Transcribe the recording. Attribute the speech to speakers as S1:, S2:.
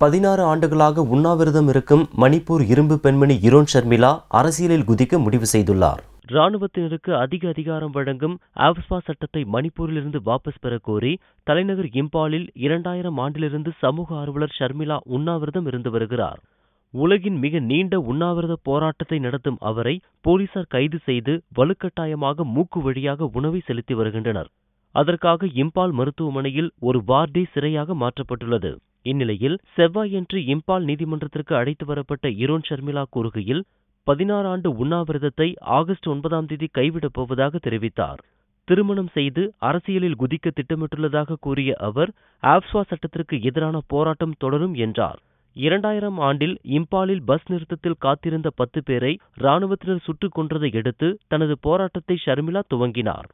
S1: 16 ஆண்டுகளாக உண்ணாவிரதம் இருக்கும் மணிப்பூர் இரும்பு பெண்மணி இரோன் ஷர்மிளா அரசியலில் குதிக்க முடிவு செய்துள்ளார். இராணுவத்தினருக்கு அதிக அதிகாரம் வழங்கும் ஆப்ஸ்பா சட்டத்தை மணிப்பூரிலிருந்து வாபஸ் பெற கோரி தலைநகர் இம்பாலில் 2000 ஆண்டிலிருந்து சமூக ஆர்வலர் ஷர்மிளா உண்ணாவிரதம் இருந்து வருகிறார். உலகின் மிக நீண்ட உண்ணாவிரத போராட்டத்தை நடத்தும் அவரை போலீசார் கைது செய்து வலுக்கட்டாயமாக மூக்கு வழியாக உணவை செலுத்தி வருகின்றனர். அதற்காக இம்பால் மருத்துவமனையில் ஒரு வார்டே சிறையாக மாற்றப்பட்டுள்ளது. இந்நிலையில் செவ்வாயன்று இம்பால் நீதிமன்றத்திற்கு அழைத்து வரப்பட்ட இரோன் ஷர்மிளா கூறுகையில் 16 ஆண்டு உண்ணாவிரதத்தை ஆகஸ்ட் 9ஆம் தேதி கைவிடப் போவதாக தெரிவித்தார். திருமணம் செய்து அரசியலில் குதிக்க திட்டமிட்டுள்ளதாக கூறிய அவர் ஆப்ஸ்வா சட்டத்திற்கு எதிரான போராட்டம் தொடரும் என்றார். 2000 ஆண்டில் இம்பாலில் பஸ் நிறுத்தத்தில் காத்திருந்த 10 பேரை இராணுவத்தினர் சுட்டுக் கொன்றதை அடுத்து தனது போராட்டத்தை ஷர்மிளா துவங்கினார்.